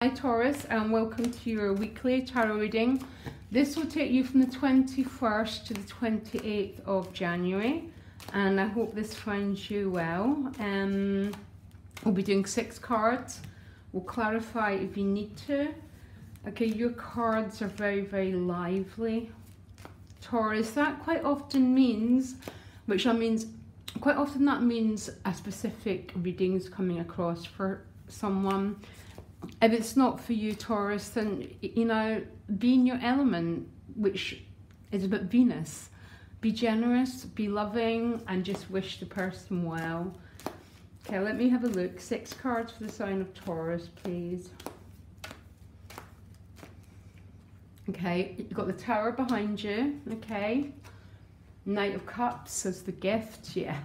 Hi Taurus, and welcome to your weekly tarot reading. This will take you from the 21st to the 28th of January, and I hope this finds you well. We'll be doing 6 cards. We'll clarify if you need to. Okay, your cards are very, very lively, Taurus. That quite often means, quite often that means a specific reading is coming across for someone. If it's not for you, Taurus, then, you know, be in your element, which is about Venus. Be generous, be loving, and just wish the person well. Okay, let me have a look. 6 cards for the sign of Taurus, please. Okay, you've got the Tower behind you, okay. Knight of Cups as the gift, yeah.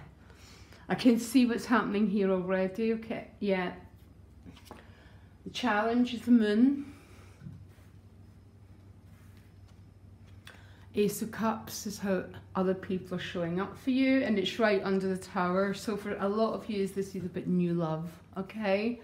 I can see what's happening here already, okay, yeah. The challenge is the Moon. Ace of Cups is how other people are showing up for you, and it's right under the Tower. So for a lot of you, this is about new love, okay?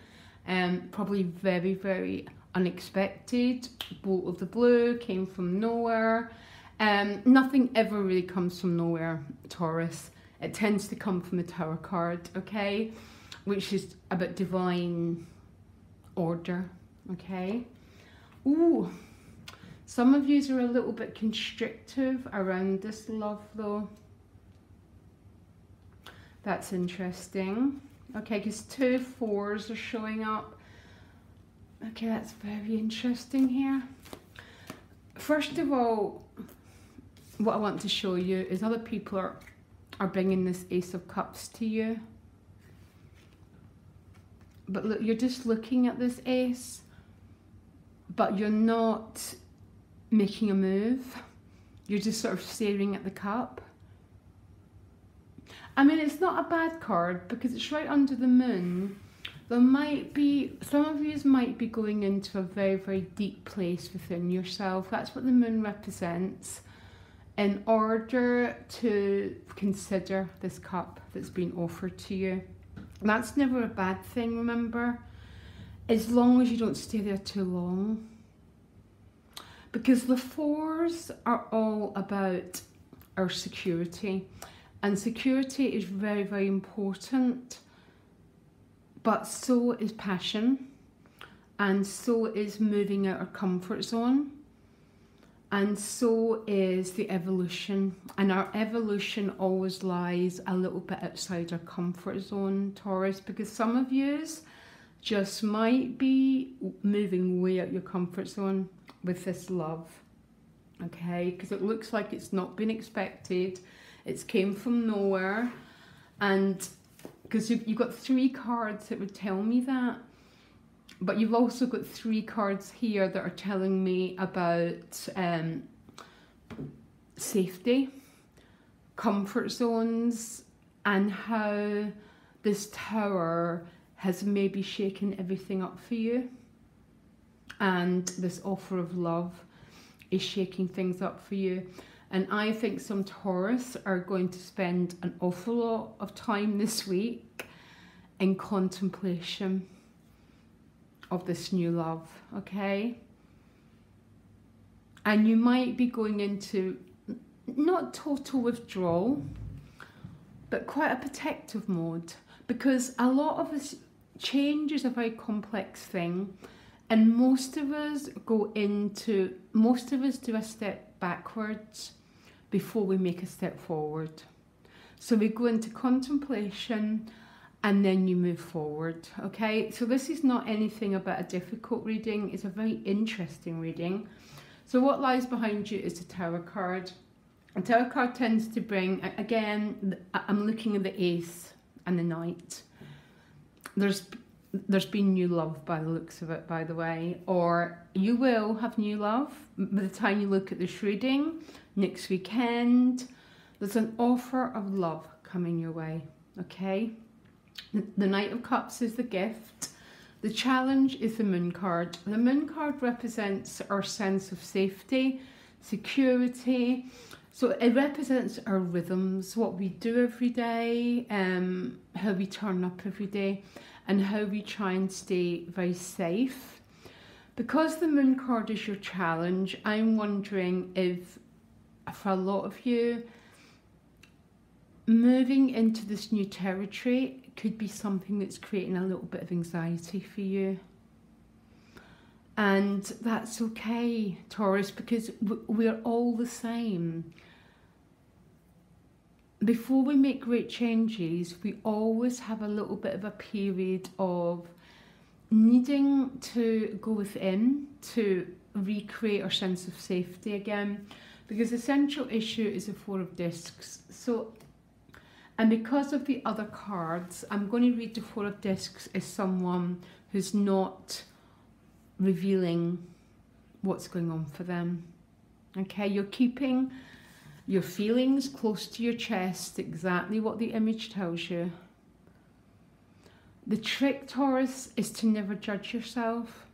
Probably very, very unexpected. Bolt of the blue, came from nowhere. Nothing ever really comes from nowhere, Taurus. It tends to come from the Tower card, okay? Which is about divine order, okay? Ooh, some of yous are a little bit constrictive around this love though. That's interesting. Okay, because 2 4s are showing up. Okay, that's very interesting here. First of all, what I want to show you is other people are bringing this Ace of Cups to you. But look, you're just looking at this ace, but you're not making a move. You're just sort of staring at the cup. I mean, it's not a bad card because it's right under the Moon. There might be, some of you might be going into a very, very deep place within yourself. That's what the Moon represents, in order to consider this cup that's been offered to you. That's never a bad thing, remember, as long as you don't stay there too long. Because the 4s are all about our security, and security is very, very important, but so is passion, and so is moving out our comfort zone, and so is the evolution. And our evolution always lies a little bit outside our comfort zone, Taurus, because some of yous just might be moving way out your comfort zone with this love, okay? Because it looks like it's not been expected, it's came from nowhere, and because you've got 3 cards that would tell me that. But you've also got 3 cards here that are telling me about safety, comfort zones, and how this Tower has maybe shaken everything up for you. And this offer of love is shaking things up for you. And I think some Taurus are going to spend an awful lot of time this week in contemplation of this new love, okay? And you might be going into not total withdrawal, but quite a protective mode, because a lot of us, change is a very complex thing, and most of us do a step backwards before we make a step forward. So we go into contemplation, and then you move forward, okay? So this is not anything about a difficult reading. It's a very interesting reading. So what lies behind you is the Tower card. The Tower card tends to bring, again, I'm looking at the Ace and the Knight. There's been new love by the looks of it, by the way, or you will have new love by the time you look at this reading next weekend. There's an offer of love coming your way, okay? The Knight of Cups is the gift. The challenge is the Moon card. The Moon card represents our sense of safety, security. So it represents our rhythms, what we do every day, how we turn up every day, and how we try and stay very safe. Because the moon card is your challenge, I'm wondering if, for a lot of you, moving into this new territory could be something that's creating a little bit of anxiety for you. And that's okay, Taurus, because we're all the same. Before we make great changes, we always have a little bit of a period of needing to go within to recreate our sense of safety again, because the central issue is the Four of Discs. So, and because of the other cards, I'm going to read the Four of Discs as someone who's not revealing what's going on for them. Okay, you're keeping your feelings close to your chest, exactly what the image tells you. The trick, Taurus, is to never judge yourself.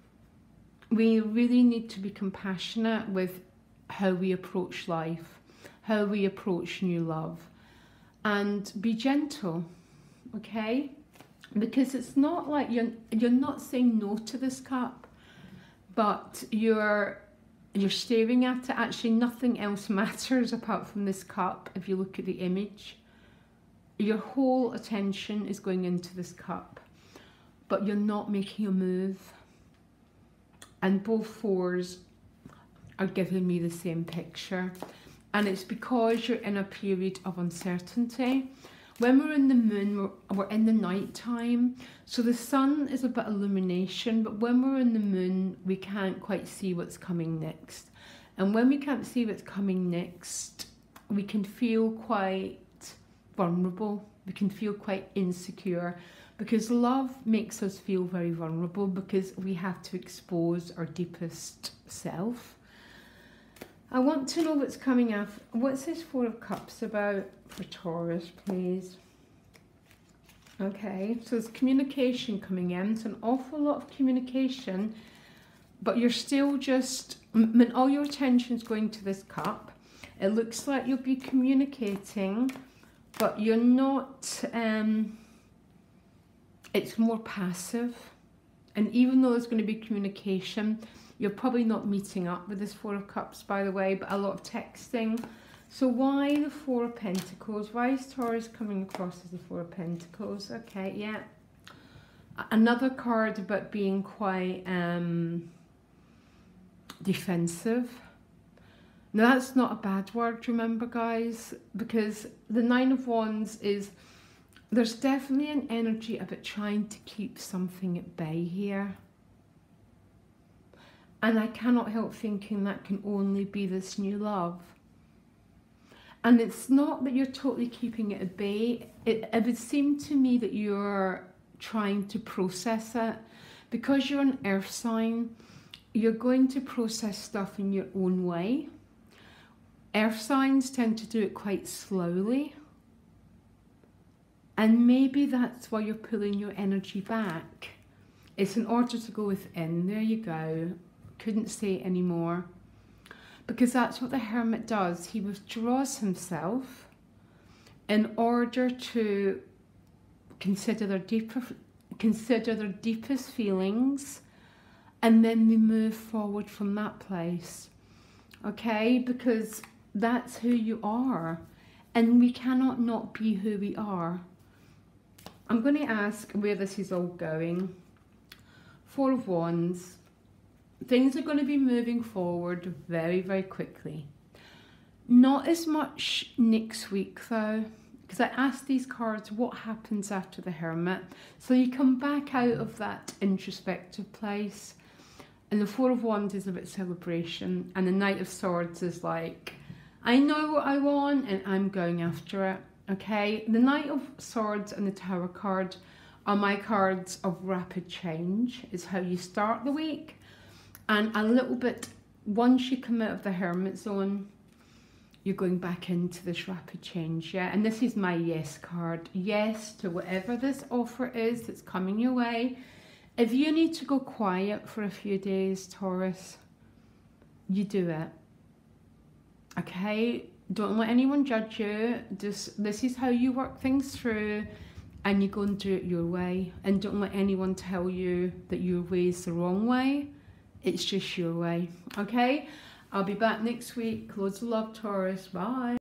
We really need to be compassionate with how we approach life, how we approach new love, and be gentle, okay? Because it's not like you're not saying no to this cup, but you're staring at it. Actually, nothing else matters apart from this cup if you look at the image. Your whole attention is going into this cup, but you're not making a move. And both fours are giving me the same picture. And it's because you're in a period of uncertainty. When we're in the moon, we're in the night time. So the sun is a bit of illumination, but when we're in the moon, we can't quite see what's coming next. And when we can't see what's coming next, we can feel quite vulnerable. We can feel quite insecure, because love makes us feel very vulnerable, because we have to expose our deepest self. I want to know what's coming up. What's this Four of Cups about for Taurus, please? Okay, so there's communication coming in. It's an awful lot of communication, but you're still just, when all your attention's going to this cup, it looks like you'll be communicating, but you're not, it's more passive. And even though there's going to be communication, you're probably not meeting up with this Four of Cups, by the way, but a lot of texting. So why the Four of Pentacles? Why is Taurus coming across as the Four of Pentacles? Okay, yeah. Another card about being quite defensive. Now, that's not a bad word, remember, guys, because the Nine of Wands is, there's definitely an energy about trying to keep something at bay here. And I cannot help thinking that can only be this new love. And it's not that you're totally keeping it at bay. It would seem to me that you're trying to process it. Because you're an earth sign, you're going to process stuff in your own way. Earth signs tend to do it quite slowly. And maybe that's why you're pulling your energy back. It's in order to go within. There you go. Couldn't say it anymore, because that's what the Hermit does. He withdraws himself in order to consider their deepest feelings, and then they move forward from that place. Okay, because that's who you are, and we cannot not be who we are. I'm going to ask where this is all going. Four of Wands. Things are going to be moving forward very, very quickly. Not as much next week though, because I asked these cards what happens after the Hermit. So you come back out of that introspective place. And the Four of Wands is about celebration. And the Knight of Swords is like, I know what I want and I'm going after it. Okay, the Knight of Swords and the Tower card are my cards of rapid change. It's how you start the week. And a little bit, once you come out of the Hermit zone, you're going back into this rapid change, yeah? And this is my yes card. Yes to whatever this offer is that's coming your way. If you need to go quiet for a few days, Taurus, you do it. Okay? Don't let anyone judge you. Just, this is how you work things through, and you go and do it your way. And don't let anyone tell you that your way is the wrong way. It's just your way, okay? I'll be back next week. Loads of love, Taurus. Bye.